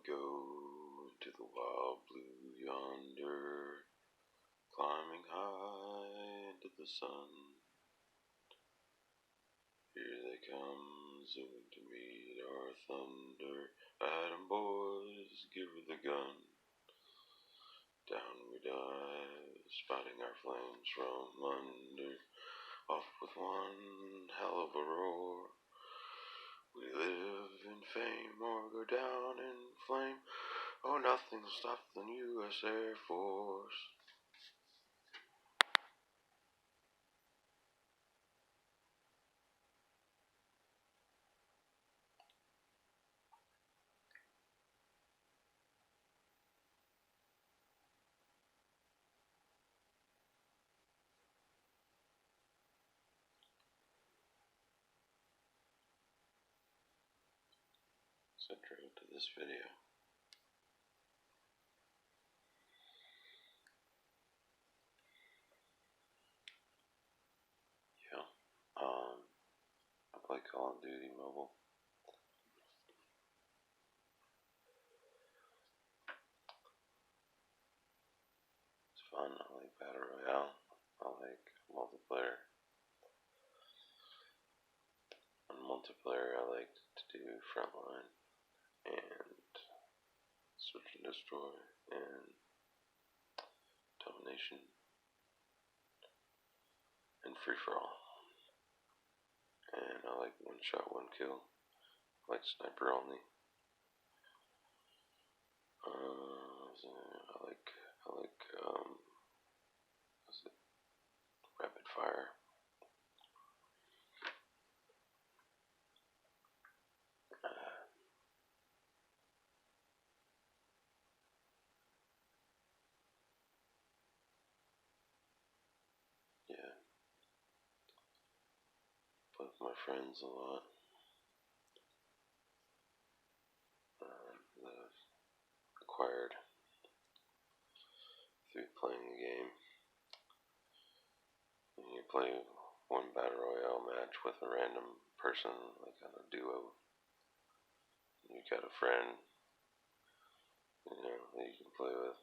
go into the wild blue yonder, climbing high into the sun. Here they come, zooming to meet our thunder. Adam boys, give her the gun. Down we dive, spouting our flames from under. Off with one hell of a roar. We live in fame or go down in flame. Oh, nothing will stop the U.S. Air Force. Intro to this video. Yeah, I play Call of Duty Mobile. It's fun. I like Battle Royale. I like multiplayer. On multiplayer, I like to do Frontline and Search and Destroy and Domination and Free For All. And I like one shot, one kill. I like sniper only. I like what's it? Rapid fire. Yeah. Play with my friends a lot. That I've acquired through playing the game. And you play one battle royale match with a random person, like on a duo. You got a friend, that you can play with.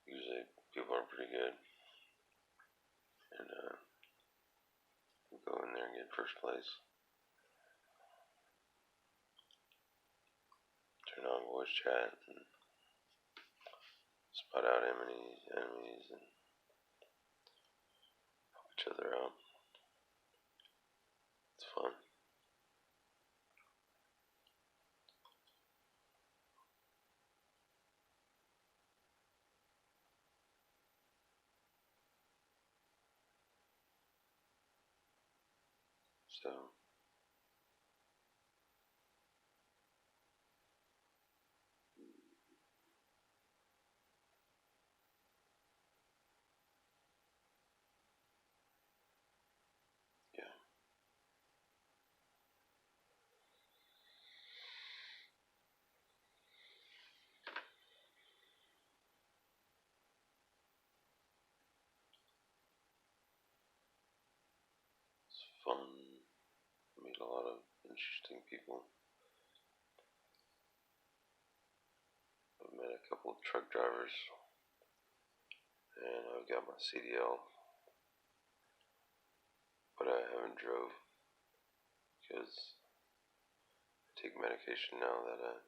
Usually people are pretty good, and you go in there and get first place. Turn on voice chat and spot out enemies and help each other out. It's fun. So, yeah. It's fun. Meet a lot of interesting people. I've met a couple of truck drivers, and I've got my CDL, but I haven't drove because I take medication now that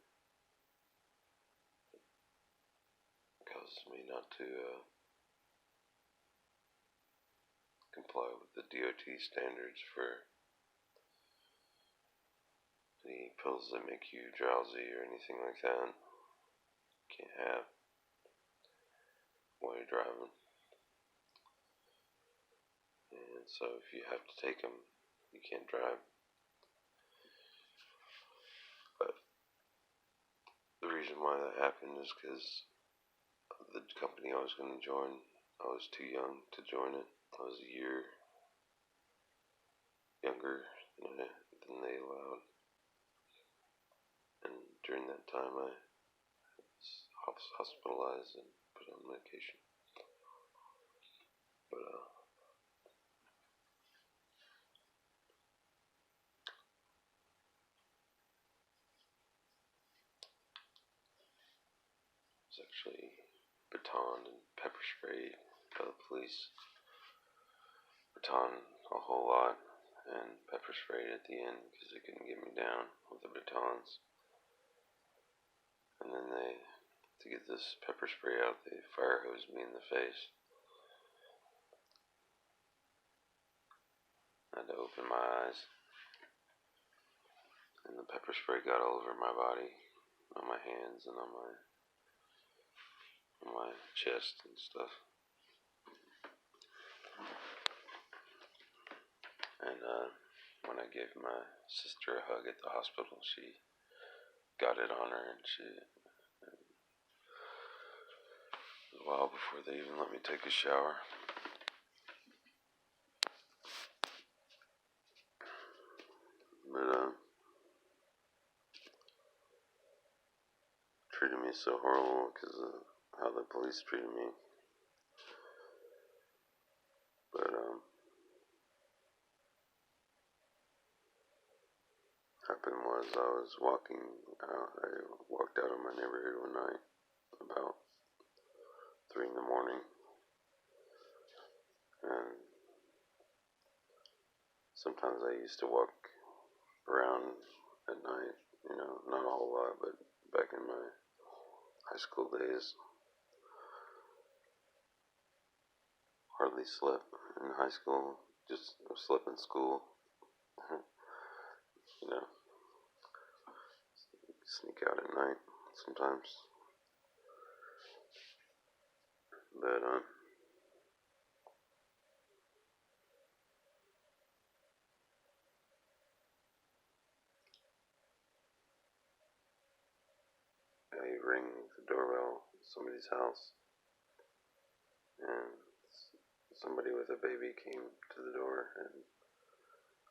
causes me not to comply with the DOT standards for any pills that make you drowsy or anything like that. Can't have while you're driving. And so if you have to take them, you can't drive. But the reason why that happened is because the company I was going to join, I was too young to join it. I was a year younger than they allowed. And during that time I was hospitalized and put on medication. But was actually batoned and pepper sprayed by the police. Baton a whole lot and pepper sprayed at the end because they couldn't get me down with the batons. And then to get this pepper spray out, they fire hosed me in the face. I had to open my eyes, and the pepper spray got all over my body, on my hands and on my chest and stuff. And when I gave my sister a hug at the hospital, she got it on her, and it was a while before they even let me take a shower. But treated me so horrible because of how the police treated me. But happened was I was walking out. I walked out of my neighborhood one night about 3 in the morning, and sometimes I used to walk around at night, not a whole lot, but back in my high school days, hardly slept in high school, just slept in school, sneak out at night sometimes, but I rang the doorbell at somebody's house, and somebody with a baby came to the door and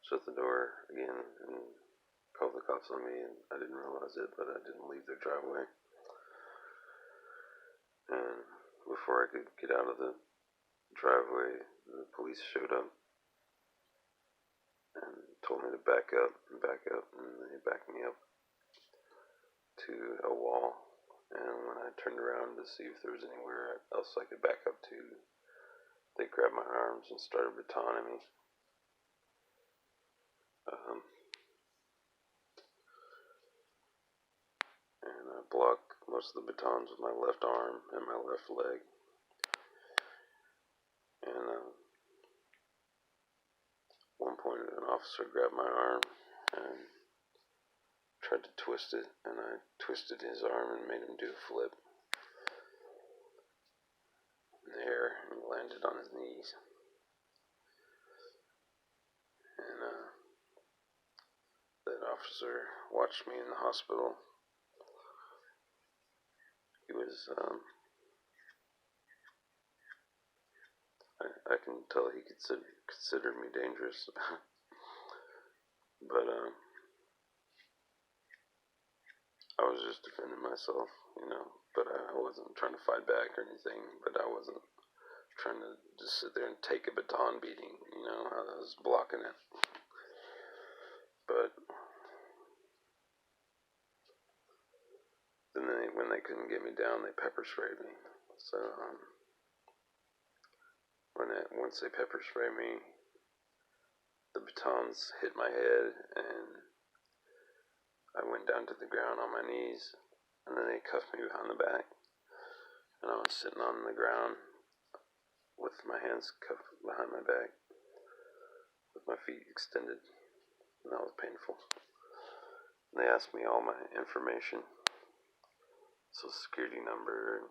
shut the door again and called the cops on me, and I didn't realize it, but I didn't leave their driveway. And before I could get out of the driveway, the police showed up and told me to back up, and they backed me up to a wall. And when I turned around to see if there was anywhere else I could back up to, they grabbed my arms and started batoning me. And I blocked most of the batons with my left arm and my left leg. And at one point, an officer grabbed my arm and tried to twist it, and I twisted his arm and made him do a flip in the air, and he landed on his knees. And that officer watched me in the hospital. He was, I can tell he considered me dangerous. But I was just defending myself, but I wasn't trying to fight back or anything, but I wasn't trying to just sit there and take a baton beating, I was blocking it. But then when they couldn't get me down, they pepper sprayed me. So once they pepper sprayed me, the batons hit my head, and I went down to the ground on my knees, and then they cuffed me behind the back, and I was sitting on the ground with my hands cuffed behind my back, with my feet extended, and that was painful. And they asked me all my information, Social Security number,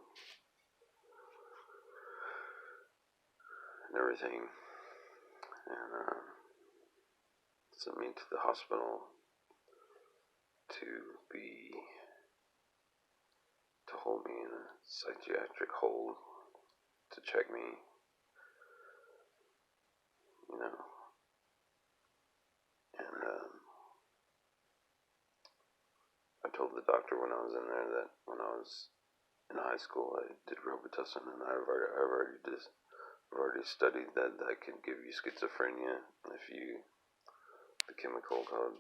and everything, and sent me to the hospital to hold me in a psychiatric hold to check me, and I told the doctor when I was in there that when I was in high school I did Robitussin, and I've already studied that could give you schizophrenia if the chemical called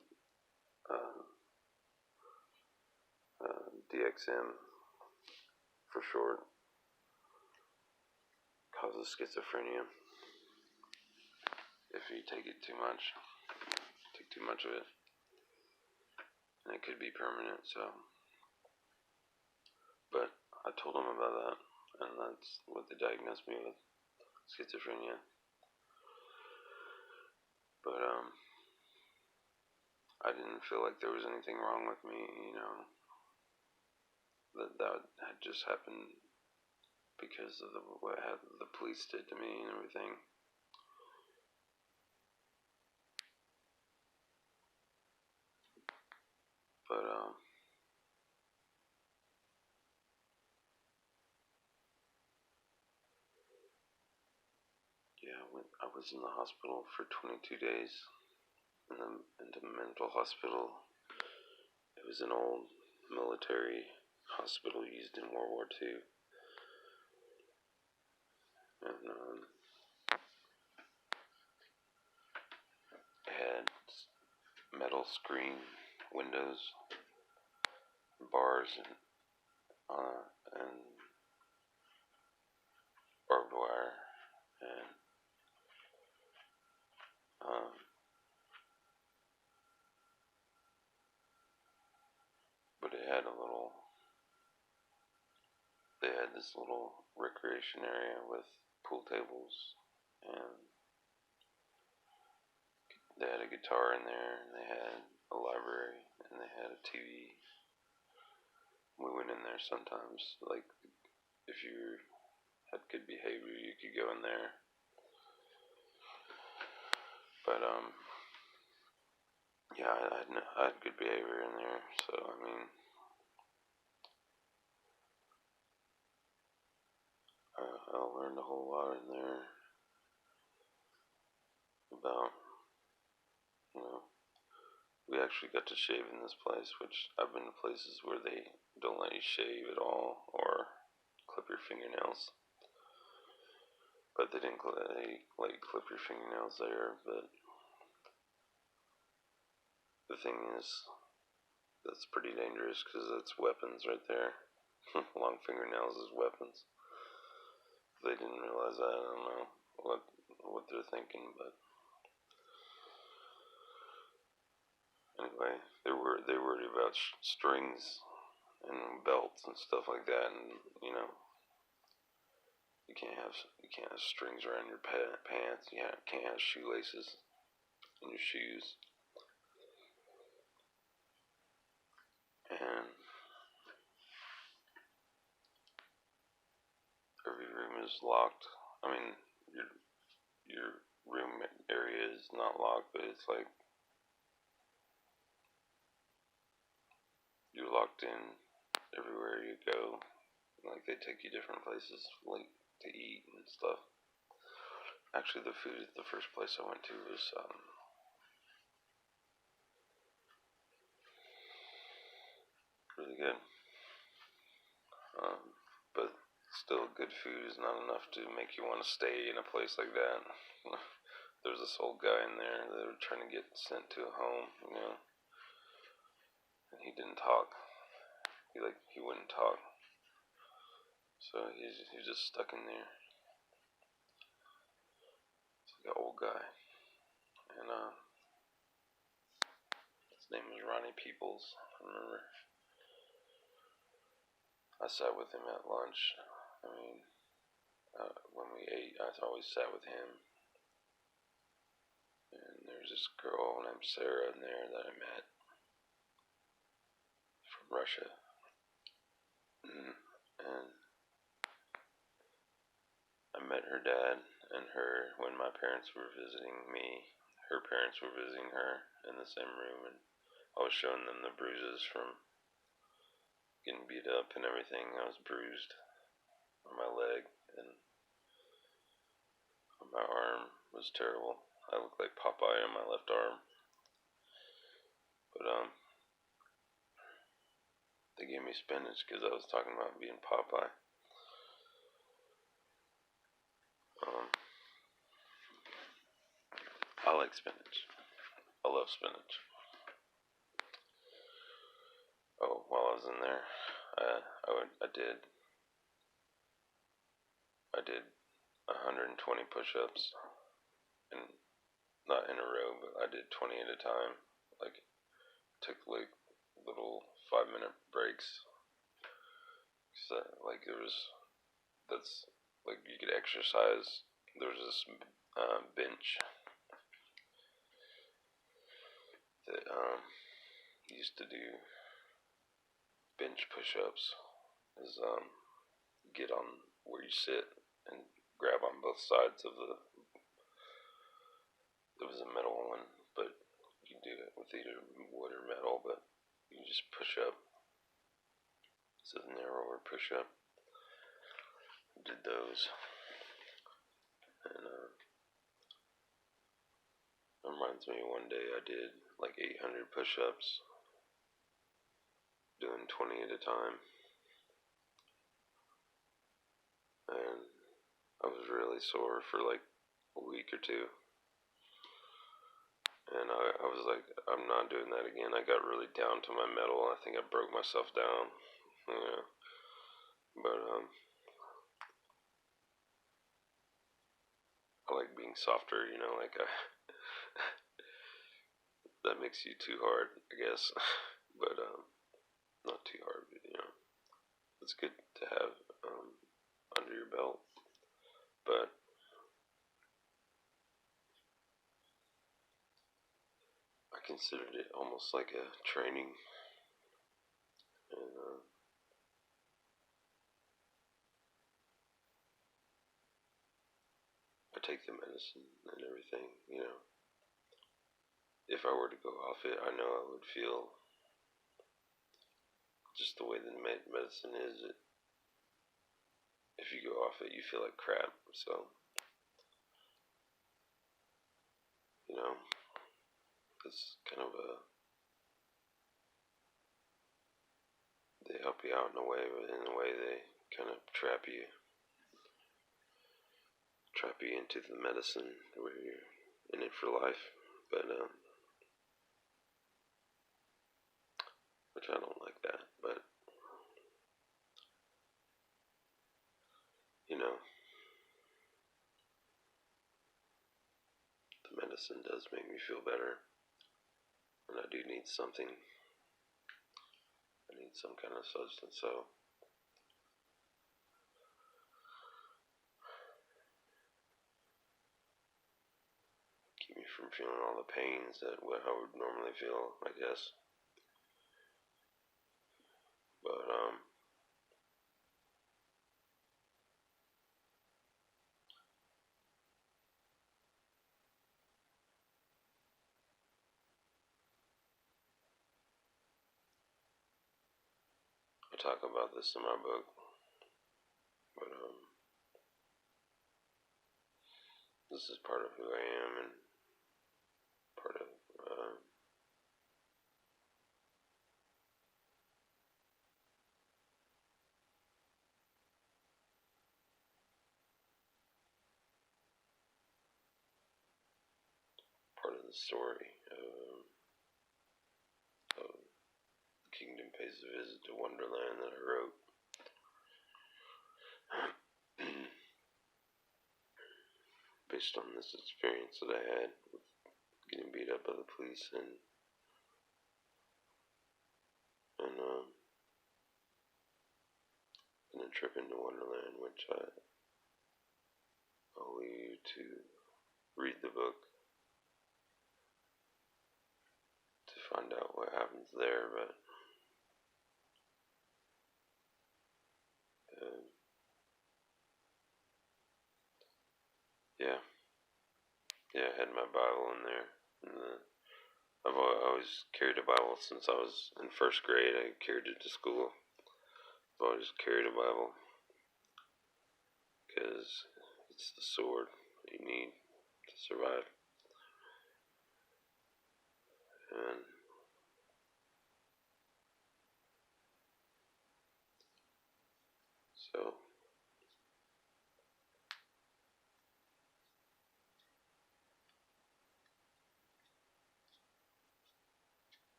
DXM for short, causes schizophrenia if you take it too much. Take too much of it. And it could be permanent, so. But I told them about that, and that's what they diagnosed me with, schizophrenia. But, I didn't feel like there was anything wrong with me, that had just happened because of what the police did to me and everything. But, yeah, I was in the hospital for 22 days, in the mental hospital. It was an old military hospital used in World War II. And, it had metal screen windows, bars, and barbed wire, and but they had this little recreation area with pool tables, and they had a guitar in there, and they had a library, and they had a TV. We went in there sometimes, like, if you had good behavior, you could go in there. But, yeah, I had good behavior in there, so, I mean, I learned a whole lot in there about, we actually got to shave in this place, which I've been to places where they don't let you shave at all, or clip your fingernails. But they didn't let you clip your fingernails there, but the thing is, that's pretty dangerous, because that's weapons right there. Long fingernails is weapons. If they didn't realize that, I don't know what they're thinking, but anyway, they worried about strings and belts and stuff like that, and you can't have strings around your pants. You can't have shoelaces in your shoes, and every room is locked. I mean, your room area is not locked, but it's like you're locked in everywhere you go. Like, they take you different places, like, to eat and stuff. Actually, the food at the first place I went to was really good. But still, good food is not enough to make you want to stay in a place like that. There's this old guy in there that were trying to get sent to a home, and he didn't talk. He wouldn't talk. So he's just stuck in there. It's like an old guy. And his name was Ronnie Peoples, I remember. I sat with him at lunch. I mean, when we ate, I always sat with him. And there's this girl named Sarah in there that I met from Russia. And I met her dad and her when my parents were visiting me. Her parents were visiting her in the same room, and I was showing them the bruises from getting beat up and everything. I was bruised on my leg, and on my arm was terrible. I looked like Popeye on my left arm. But they gave me spinach because I was talking about being Popeye. I like spinach. I love spinach. Oh, while I was in there, I did I did 120 push-ups, and not in a row, but I did 20 at a time. Like, took like little 5-minute breaks. So, like, that's like you could exercise. There was this bench that used to do bench push-ups. Is get on where you sit and grab on both sides of the. It was a metal one, but you can do it with either wood or metal. But you just push up. It's a narrower push-up. Did those, and it reminds me of one day I did like 800 push-ups, doing 20 at a time, and I was really sore for like a week or two, and I was like, I'm not doing that again. I got really down to my metal. I think I broke myself down, yeah, but I like being softer, like that makes you too hard, I guess, but not too hard, but it's good to have under your belt, but I considered it almost like a training, and I take the medicine and everything, If I were to go off it, I know I would feel just the way the medicine is. If you go off it, you feel like crap. So, it's kind of they help you out in a way, but in a way they kind of trap you into the medicine where you're in it for life. But which I don't like that. But the medicine does make me feel better, and I do need something. I need some kind of substance, so keep me from feeling all the pains that I would normally feel, I guess. But I talk about this in my book. But this is part of who I am, and part of the story of Kingdom Pays a Visit to Wonderland that I wrote. Based on this experience that I had with getting beat up by the police and a trip into Wonderland, which I'll leave you to read the book to find out what happens there, but yeah, I had my Bible in there, and I've always carried a Bible since I was in first grade. I carried it to school. I've always carried a Bible because it's the sword you need to survive. And so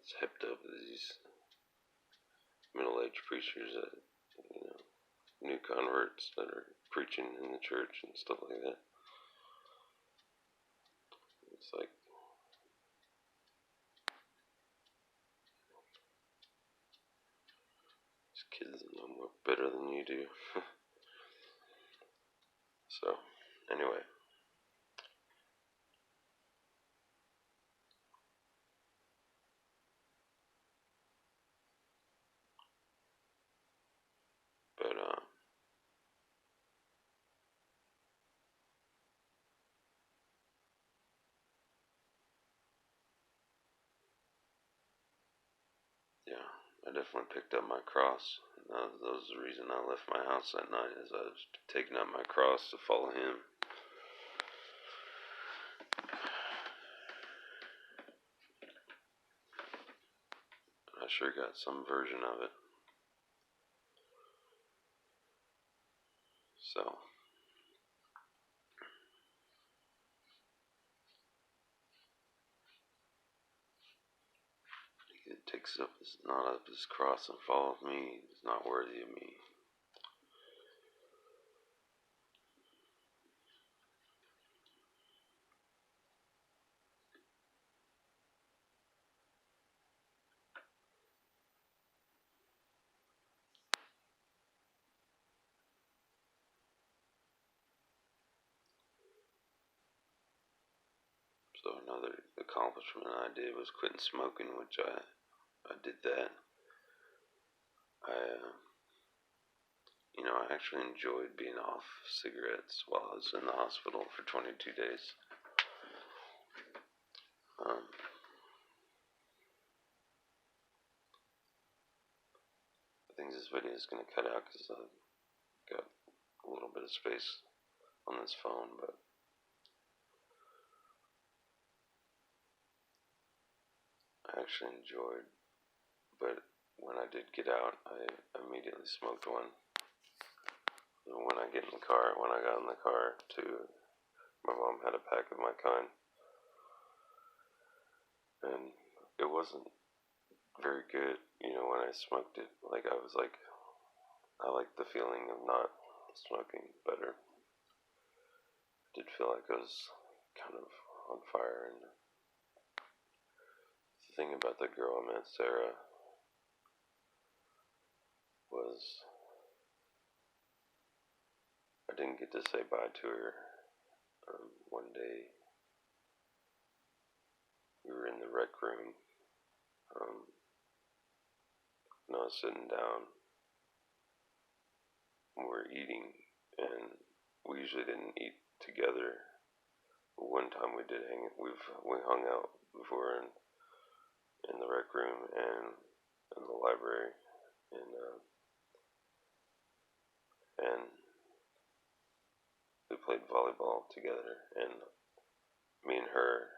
it's hipped up these middle-aged preachers that, new converts that are preaching in the church and stuff like that. It's like, these kids know more better than you do. So, anyway. But, yeah, I definitely picked up my cross. That was the reason I left my house that night, is I was taking up my cross to follow him. I sure got some version of it. So, he that takes not up his cross and follows me is not worthy of me. So another accomplishment I did was quitting smoking, which I did that. I actually enjoyed being off cigarettes while I was in the hospital for 22 days. I think this video is going to cut out because I've got a little bit of space on this phone, but I actually enjoyed. But when I did get out, I immediately smoked one. When I got in the car too, my mom had a pack of my kind, and it wasn't very good. When I smoked it, like I liked the feeling of not smoking better. I did feel like I was kind of on fire, and the thing about the girl I met, Sarah, was I didn't get to say bye to her. One day, we were in the rec room, and I was sitting down, and we were eating, and we usually didn't eat together. But one time we did we hung out before in the rec room and in the library, and we played volleyball together, and me and her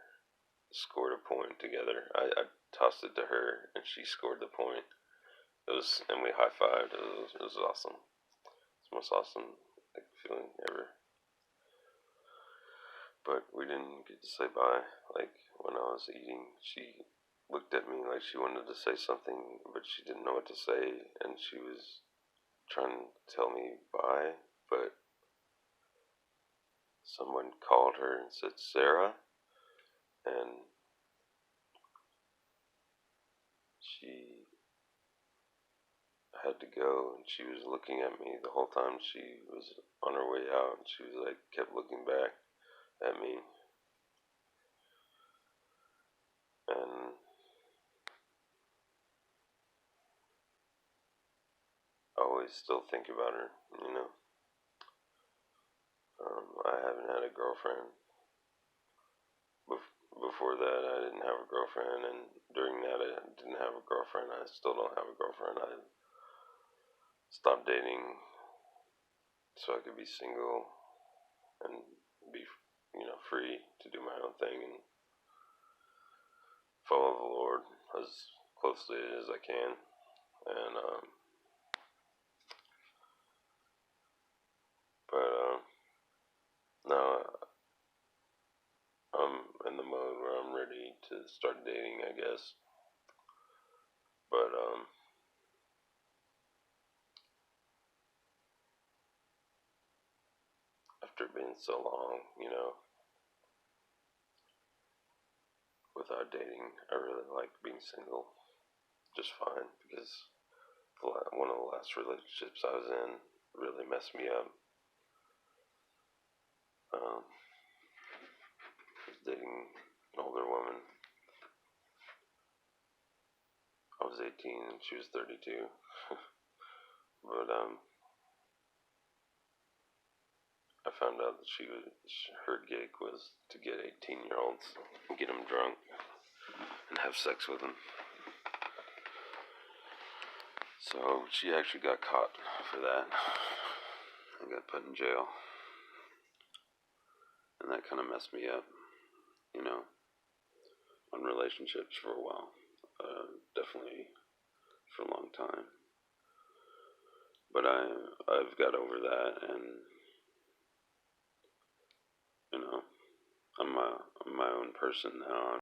scored a point together. I tossed it to her, and she scored the point. And we high-fived. It was awesome. It's the most awesome feeling ever. But we didn't get to say bye. Like, when I was eating, she looked at me like she wanted to say something, but she didn't know what to say, and she was trying to tell me bye, but someone called her and said, "Sarah," and she had to go, and she was looking at me the whole time she was on her way out, and she was like, kept looking back at me, and I always still think about her. I haven't had a girlfriend. Before that, I didn't have a girlfriend, and during that, I didn't have a girlfriend. I still don't have a girlfriend. I stopped dating so I could be single and be, free to do my own thing and follow the Lord as closely as I can. And but now I'm in the mode where I'm ready to start dating, I guess. after being so long, without dating, I really like being single just fine, because one of the last relationships I was in really messed me up. I was dating an older woman. I was 18 and she was 32. But I found out that her gig was to get 18-year-olds and get them drunk and have sex with them. So she actually got caught for that and got put in jail. And that kind of messed me up, on relationships for a while. Definitely for a long time. But I've got over that, and I'm my own person now.